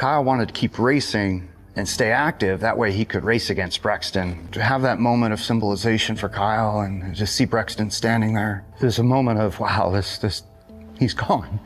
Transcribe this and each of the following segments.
Kyle wanted to keep racing and stay active. That way he could race against Brexton. To have that moment of symbolization for Kyle and just see Brexton standing there, there's a moment of, wow, he's gone.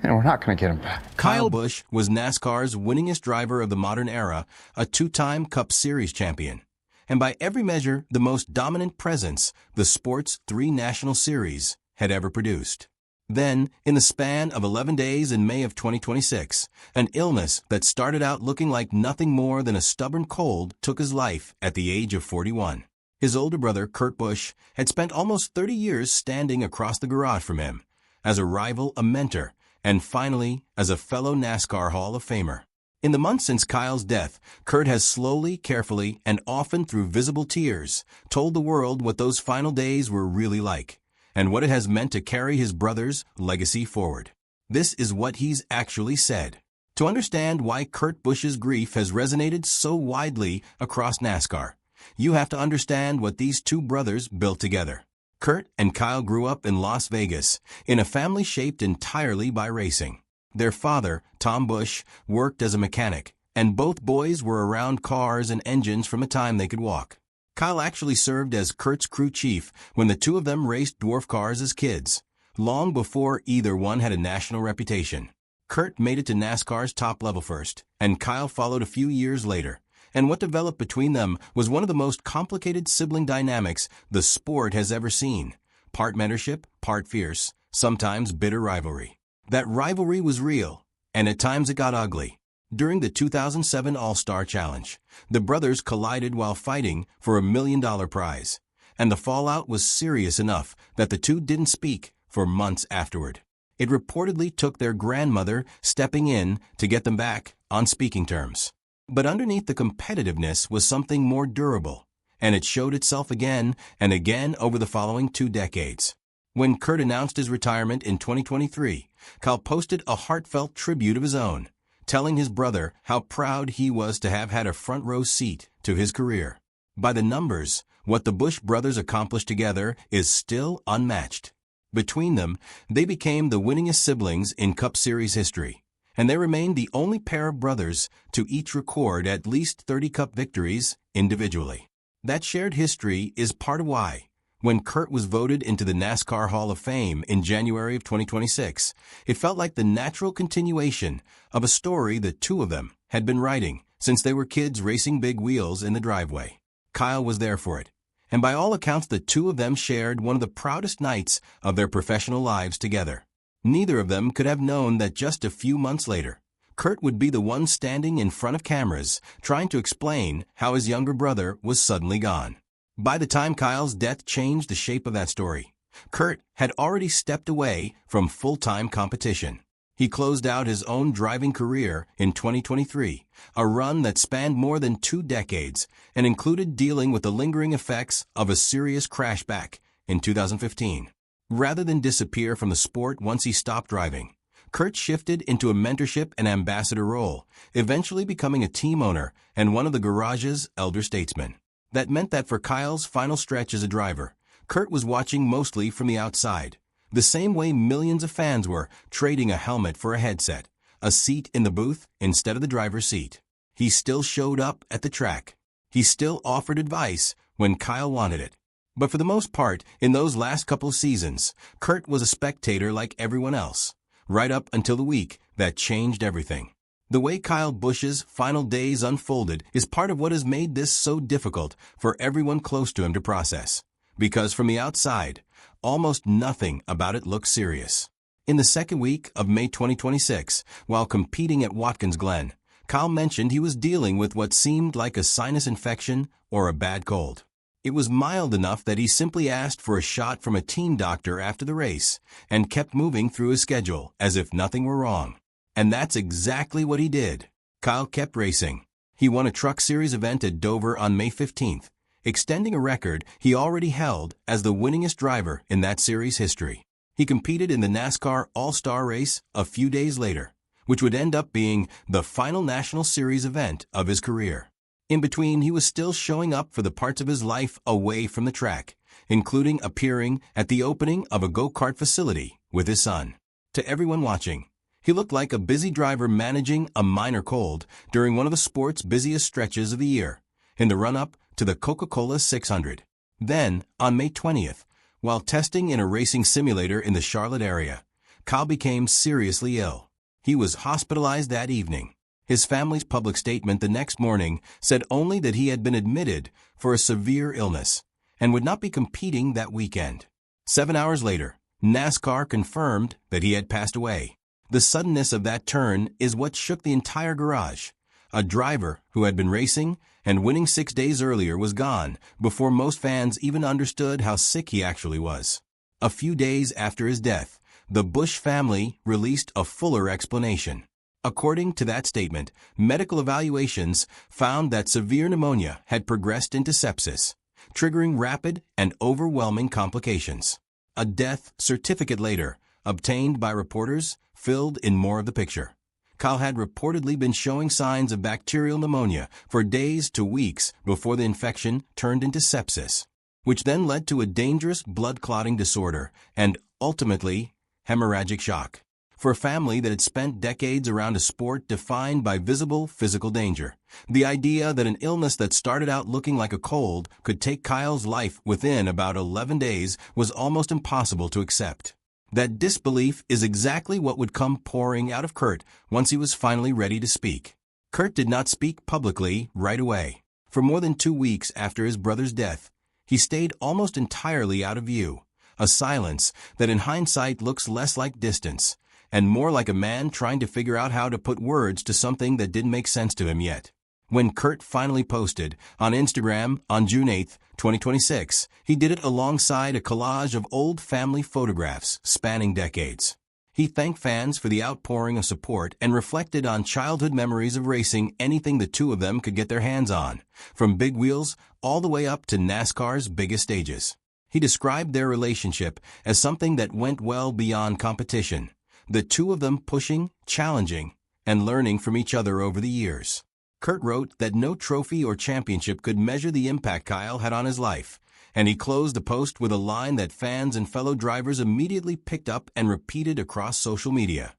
And we're not going to get him back. Kyle Busch was NASCAR's winningest driver of the modern era, a two-time Cup Series champion, and by every measure, the most dominant presence the sport's 3 national series had ever produced. Then, in the span of 11 days in May of 2026, an illness that started out looking like nothing more than a stubborn cold took his life at the age of 41. His older brother, Kurt Busch, had spent almost 30 years standing across the garage from him, as a rival, a mentor, and finally, as a fellow NASCAR Hall of Famer. In the months since Kyle's death, Kurt has slowly, carefully, and often through visible tears, told the world what those final days were really like, and what it has meant to carry his brother's legacy forward. This is what he's actually said. To understand why Kurt Busch's grief has resonated so widely across NASCAR, you have to understand what these two brothers built together. Kurt and Kyle grew up in Las Vegas, in a family shaped entirely by racing. Their father, Tom Busch, worked as a mechanic, and both boys were around cars and engines from the time they could walk. Kyle actually served as Kurt's crew chief when the two of them raced dwarf cars as kids, long before either one had a national reputation. Kurt made it to NASCAR's top level first, and Kyle followed a few years later. And what developed between them was one of the most complicated sibling dynamics the sport has ever seen. Part mentorship, part fierce, sometimes bitter rivalry. That rivalry was real, and at times it got ugly. During the 2007 All-Star Challenge, the brothers collided while fighting for $1 million prize, and the fallout was serious enough that the two didn't speak for months afterward. It reportedly took their grandmother stepping in to get them back on speaking terms. But underneath the competitiveness was something more durable, and it showed itself again and again over the following 2 decades. When Kurt announced his retirement in 2023, Kyle posted a heartfelt tribute of his own, telling his brother how proud he was to have had a front-row seat to his career. By the numbers, what the Busch brothers accomplished together is still unmatched. Between them, they became the winningest siblings in Cup Series history, and they remained the only pair of brothers to each record at least 30 Cup victories individually. That shared history is part of why, when Kurt was voted into the NASCAR Hall of Fame in January of 2026, it felt like the natural continuation of a story the two of them had been writing since they were kids racing big wheels in the driveway. Kyle was there for it, and by all accounts the two of them shared one of the proudest nights of their professional lives together. Neither of them could have known that just a few months later, Kurt would be the one standing in front of cameras trying to explain how his younger brother was suddenly gone. By the time Kyle's death changed the shape of that story, Kurt had already stepped away from full-time competition. He closed out his own driving career in 2023, a run that spanned more than 2 decades and included dealing with the lingering effects of a serious crash back in 2015. Rather than disappear from the sport once he stopped driving, Kurt shifted into a mentorship and ambassador role, eventually becoming a team owner and one of the garage's elder statesmen. That meant that for Kyle's final stretch as a driver, Kurt was watching mostly from the outside, the same way millions of fans were trading a helmet for a headset, a seat in the booth instead of the driver's seat. He still showed up at the track. He still offered advice when Kyle wanted it. But for the most part, in those last couple of seasons, Kurt was a spectator like everyone else, right up until the week that changed everything. The way Kyle Busch's final days unfolded is part of what has made this so difficult for everyone close to him to process, because from the outside, almost nothing about it looks serious. In the second week of May 2026, while competing at Watkins Glen, Kyle mentioned he was dealing with what seemed like a sinus infection or a bad cold. It was mild enough that he simply asked for a shot from a team doctor after the race and kept moving through his schedule as if nothing were wrong. And that's exactly what he did. Kyle kept racing. He won a Truck Series event at Dover on May 15th, extending a record he already held as the winningest driver in that series history. He competed in the NASCAR All-Star race a few days later, which would end up being the final National Series event of his career. In between, he was still showing up for the parts of his life away from the track, including appearing at the opening of a go-kart facility with his son. To everyone watching, He looked like a busy driver managing a minor cold during one of the sport's busiest stretches of the year, in the run-up to the Coca-Cola 600. Then, on May 20th, while testing in a racing simulator in the Charlotte area, Kyle became seriously ill. He was hospitalized that evening. His family's public statement the next morning said only that he had been admitted for a severe illness and would not be competing that weekend. 7 hours later, NASCAR confirmed that he had passed away. The suddenness of that turn is what shook the entire garage. A driver who had been racing and winning 6 days earlier was gone before most fans even understood how sick he actually was. A few days after his death, the Busch family released a fuller explanation. According to that statement, medical evaluations found that severe pneumonia had progressed into sepsis, triggering rapid and overwhelming complications. A death certificate later, obtained by reporters, filled in more of the picture. Kyle had reportedly been showing signs of bacterial pneumonia for days to weeks before the infection turned into sepsis, which then led to a dangerous blood clotting disorder and, ultimately, hemorrhagic shock. For a family that had spent decades around a sport defined by visible physical danger, the idea that an illness that started out looking like a cold could take Kyle's life within about 11 days was almost impossible to accept. That disbelief is exactly what would come pouring out of Kurt once he was finally ready to speak. Kurt did not speak publicly right away. For more than 2 weeks after his brother's death, he stayed almost entirely out of view, a silence that in hindsight looks less like distance and more like a man trying to figure out how to put words to something that didn't make sense to him yet. When Kurt finally posted on Instagram on June 8, 2026, he did it alongside a collage of old family photographs spanning decades. He thanked fans for the outpouring of support and reflected on childhood memories of racing anything the two of them could get their hands on, from big wheels all the way up to NASCAR's biggest stages. He described their relationship as something that went well beyond competition, the two of them pushing, challenging, and learning from each other over the years. Kurt wrote that no trophy or championship could measure the impact Kyle had on his life, and he closed the post with a line that fans and fellow drivers immediately picked up and repeated across social media.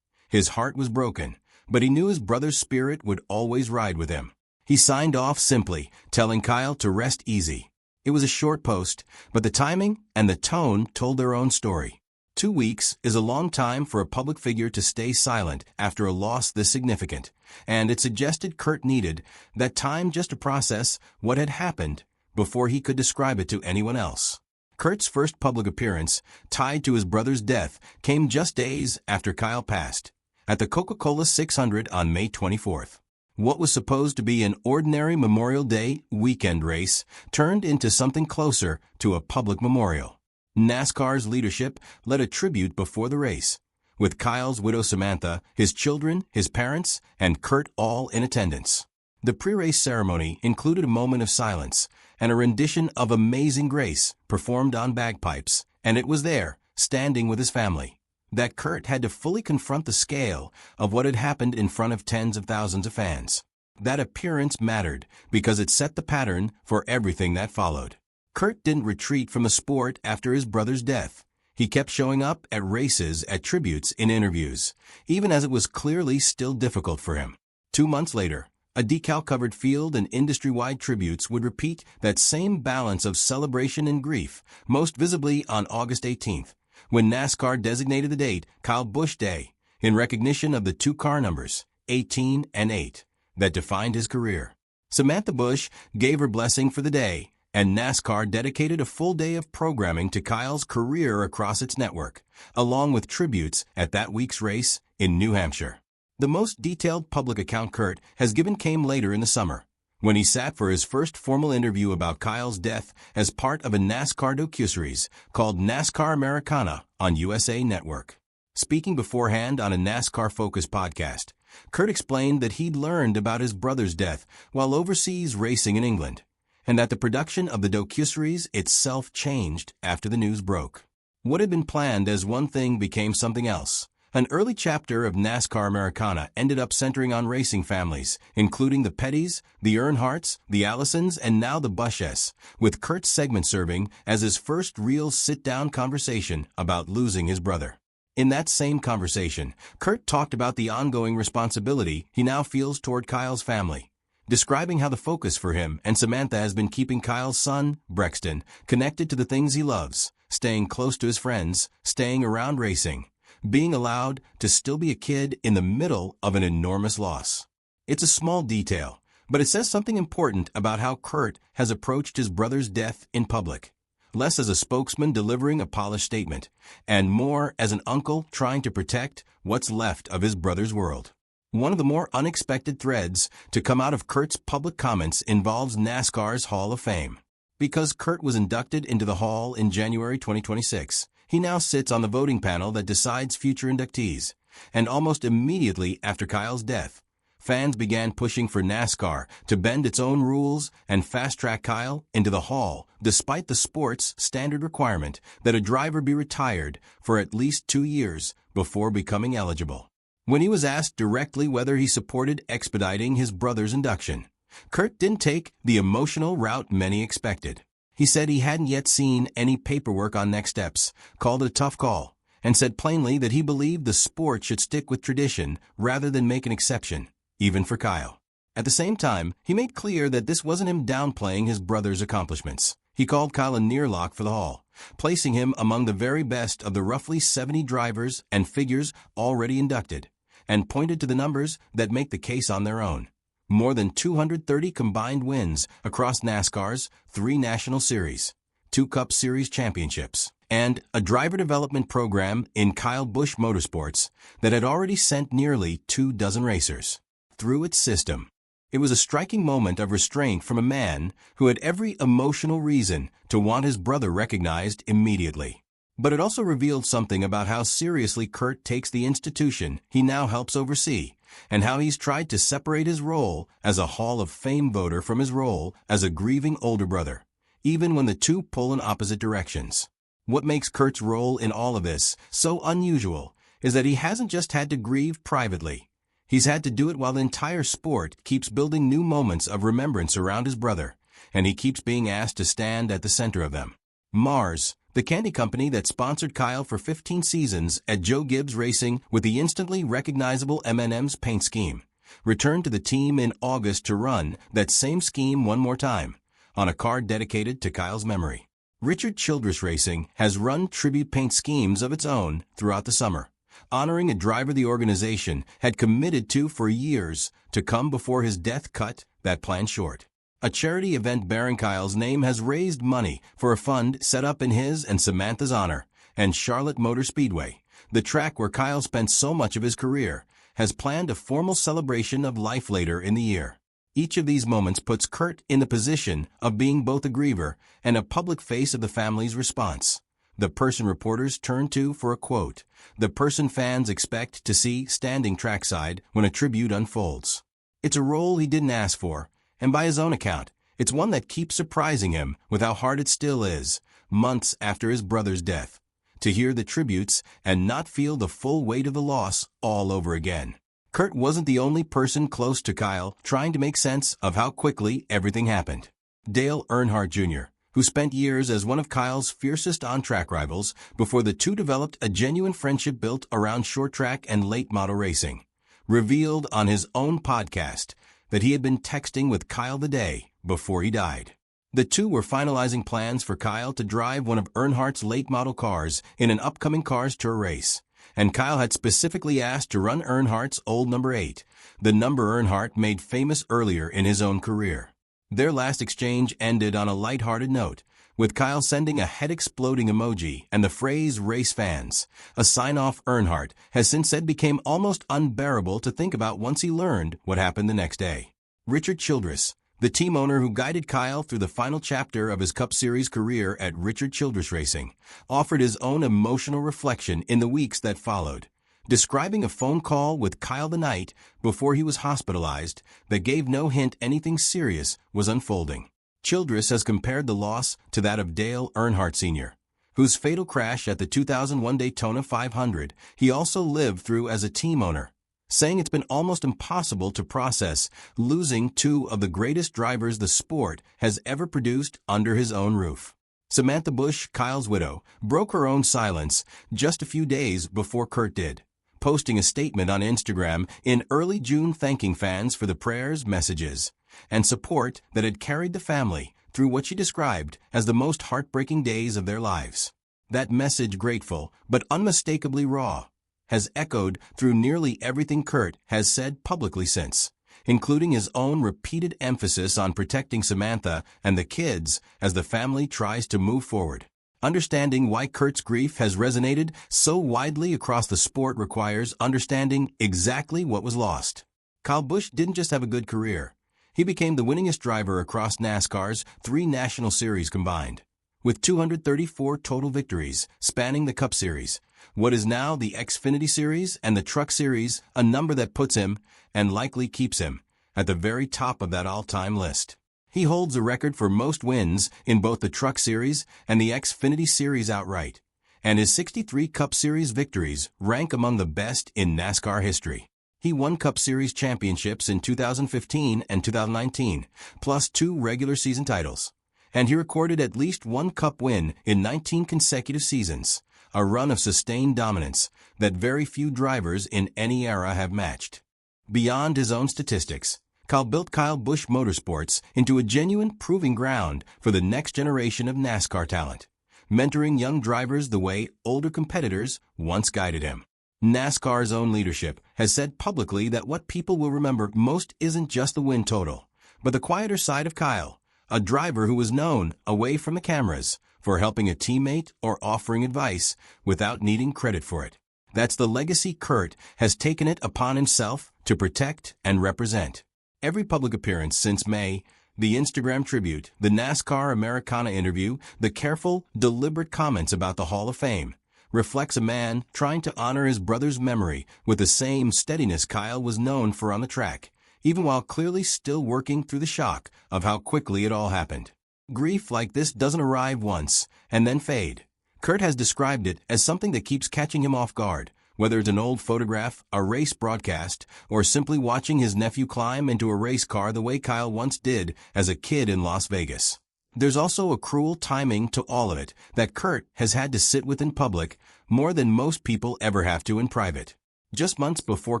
His heart was broken, but he knew his brother's spirit would always ride with him. He signed off simply, telling Kyle to rest easy. It was a short post, but the timing and the tone told their own story. 2 weeks is a long time for a public figure to stay silent after a loss this significant, and it suggested Kurt needed that time just to process what had happened before he could describe it to anyone else. Kurt's first public appearance, tied to his brother's death, came just days after Kyle passed, at the Coca-Cola 600 on May 24th. What was supposed to be an ordinary Memorial Day weekend race turned into something closer to a public memorial. NASCAR's leadership led a tribute before the race, with Kyle's widow Samantha, his children, his parents, and Kurt all in attendance. The pre-race ceremony included a moment of silence and a rendition of Amazing Grace performed on bagpipes, and it was there, standing with his family, that Kurt had to fully confront the scale of what had happened in front of tens of thousands of fans. That appearance mattered because it set the pattern for everything that followed. Kurt didn't retreat from the sport after his brother's death. He kept showing up at races, at tributes, in interviews, even as it was clearly still difficult for him. 2 months later, a decal-covered field and industry-wide tributes would repeat that same balance of celebration and grief, most visibly on August 18th, when NASCAR designated the date Kyle Busch Day, in recognition of the 2 car numbers, 18 and 8, that defined his career. Samantha Busch gave her blessing for the day, and NASCAR dedicated a full day of programming to Kyle's career across its network, along with tributes at that week's race in New Hampshire. The most detailed public account Kurt has given came later in the summer, when he sat for his first formal interview about Kyle's death as part of a NASCAR docuseries called NASCAR Americana on USA Network. Speaking beforehand on a NASCAR-focused podcast, Kurt explained that he'd learned about his brother's death while overseas racing in England, and that the production of the docuseries itself changed after the news broke. What had been planned as one thing became something else. An early chapter of NASCAR Americana ended up centering on racing families, including the Pettys, the Earnhardts, the Allisons, and now the Busches, with Kurt's segment serving as his first real sit-down conversation about losing his brother. In that same conversation, Kurt talked about the ongoing responsibility he now feels toward Kyle's family, describing how the focus for him and Samantha has been keeping Kyle's son, Brexton, connected to the things he loves, staying close to his friends, staying around racing, being allowed to still be a kid in the middle of an enormous loss. It's a small detail, but it says something important about how Kurt has approached his brother's death in public. Less as a spokesman delivering a polished statement, and more as an uncle trying to protect what's left of his brother's world. One of the more unexpected threads to come out of Kurt's public comments involves NASCAR's Hall of Fame. Because Kurt was inducted into the Hall in January 2026, he now sits on the voting panel that decides future inductees. And almost immediately after Kyle's death, fans began pushing for NASCAR to bend its own rules and fast-track Kyle into the Hall, despite the sport's standard requirement that a driver be retired for at least 2 years before becoming eligible. When he was asked directly whether he supported expediting his brother's induction, Kurt didn't take the emotional route many expected. He said he hadn't yet seen any paperwork on next steps, called it a tough call, and said plainly that he believed the sport should stick with tradition rather than make an exception, even for Kyle. At the same time, he made clear that this wasn't him downplaying his brother's accomplishments. He called Kyle a near lock for the Hall, placing him among the very best of the roughly 70 drivers and figures already inducted, and pointed to the numbers that make the case on their own. More than 230 combined wins across NASCAR's 3 National Series, 2 Cup Series championships, and a driver development program in Kurt Busch Motorsports that had already sent nearly 2 dozen racers through its system. It was a striking moment of restraint from a man who had every emotional reason to want his brother recognized immediately. But it also revealed something about how seriously Kurt takes the institution he now helps oversee, and how he's tried to separate his role as a Hall of Fame voter from his role as a grieving older brother, even when the two pull in opposite directions. What makes Kurt's role in all of this so unusual is that he hasn't just had to grieve privately. He's had to do it while the entire sport keeps building new moments of remembrance around his brother, and he keeps being asked to stand at the center of them. Mars, the candy company that sponsored Kyle for 15 seasons at Joe Gibbs Racing with the instantly recognizable M&M's paint scheme, returned to the team in August to run that same scheme one more time, on a car dedicated to Kyle's memory. Richard Childress Racing has run tribute paint schemes of its own throughout the summer, honoring a driver the organization had committed to for years to come before his death cut that plan short. A charity event bearing Kyle's name has raised money for a fund set up in his and Samantha's honor, and Charlotte Motor Speedway, the track where Kyle spent so much of his career, has planned a formal celebration of life later in the year. Each of these moments puts Kurt in the position of being both a griever and a public face of the family's response. The person reporters turn to for a quote, the person fans expect to see standing trackside when a tribute unfolds. It's a role he didn't ask for, and by his own account, it's one that keeps surprising him with how hard it still is, months after his brother's death, to hear the tributes and not feel the full weight of the loss all over again. Kurt wasn't the only person close to Kyle trying to make sense of how quickly everything happened. Dale Earnhardt Jr., who spent years as one of Kyle's fiercest on-track rivals before the two developed a genuine friendship built around short-track and late-model racing, revealed on his own podcast that he had been texting with Kyle the day before he died. The two were finalizing plans for Kyle to drive one of Earnhardt's late-model cars in an upcoming Cars Tour race, and Kyle had specifically asked to run Earnhardt's old number 8, the number Earnhardt made famous earlier in his own career. Their last exchange ended on a lighthearted note, with Kyle sending a head-exploding emoji and the phrase "race fans," a sign-off Earnhardt has since said became almost unbearable to think about once he learned what happened the next day. Richard Childress, the team owner who guided Kyle through the final chapter of his Cup Series career at Richard Childress Racing, offered his own emotional reflection in the weeks that followed, describing a phone call with Kyle the night before he was hospitalized that gave no hint anything serious was unfolding. Childress has compared the loss to that of Dale Earnhardt Sr., whose fatal crash at the 2001 Daytona 500 he also lived through as a team owner, saying it's been almost impossible to process losing two of the greatest drivers the sport has ever produced under his own roof. Samantha Busch, Kyle's widow, broke her own silence just a few days before Kurt did, posting a statement on Instagram in early June thanking fans for the prayers, messages, and support that had carried the family through what she described as the most heartbreaking days of their lives. That message, grateful but unmistakably raw, has echoed through nearly everything Kurt has said publicly since, including his own repeated emphasis on protecting Samantha and the kids as the family tries to move forward. Understanding why Kurt's grief has resonated so widely across the sport requires understanding exactly what was lost. Kyle Busch didn't just have a good career. He became the winningest driver across NASCAR's 3 national series combined, with 234 total victories spanning the Cup Series, what is now the Xfinity Series and the Truck Series, a number that puts him, and likely keeps him, at the very top of that all-time list. He holds a record for most wins in both the Truck Series and the Xfinity Series outright, and his 63 Cup Series victories rank among the best in NASCAR history. He won Cup Series championships in 2015 and 2019, plus 2 regular season titles, and he recorded at least 1 Cup win in 19 consecutive seasons, a run of sustained dominance that very few drivers in any era have matched. Beyond his own statistics, Kyle built Kyle Busch Motorsports into a genuine proving ground for the next generation of NASCAR talent, mentoring young drivers the way older competitors once guided him. NASCAR's own leadership has said publicly that what people will remember most isn't just the win total, but the quieter side of Kyle, a driver who was known, away from the cameras, for helping a teammate or offering advice without needing credit for it. That's the legacy Kurt has taken it upon himself to protect and represent. Every public appearance since May, the Instagram tribute, the NASCAR Americana interview, the careful, deliberate comments about the Hall of Fame, reflects a man trying to honor his brother's memory with the same steadiness Kyle was known for on the track, even while clearly still working through the shock of how quickly it all happened. Grief like this doesn't arrive once and then fade. Kurt has described it as something that keeps catching him off guard, whether it's an old photograph, a race broadcast, or simply watching his nephew climb into a race car the way Kyle once did as a kid in Las Vegas. There's also a cruel timing to all of it that Kurt has had to sit with in public more than most people ever have to in private. Just months before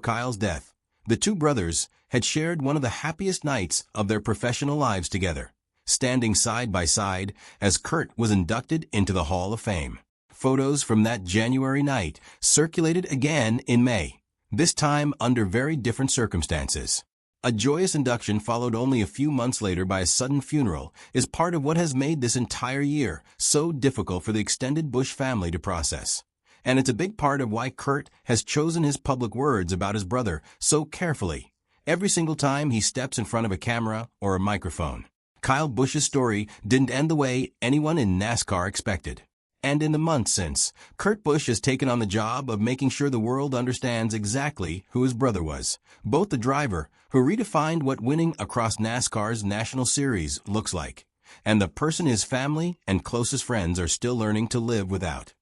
Kyle's death, the 2 brothers had shared one of the happiest nights of their professional lives together, standing side by side as Kurt was inducted into the Hall of Fame. Photos from that January night circulated again in May, this time under very different circumstances. A joyous induction followed only a few months later by a sudden funeral is part of what has made this entire year so difficult for the extended Busch family to process. And it's a big part of why Kurt has chosen his public words about his brother so carefully, every single time he steps in front of a camera or a microphone. Kyle Busch's story didn't end the way anyone in NASCAR expected. And in the months since, Kurt Busch has taken on the job of making sure the world understands exactly who his brother was, both the driver who redefined what winning across NASCAR's National Series looks like, and the person his family and closest friends are still learning to live without.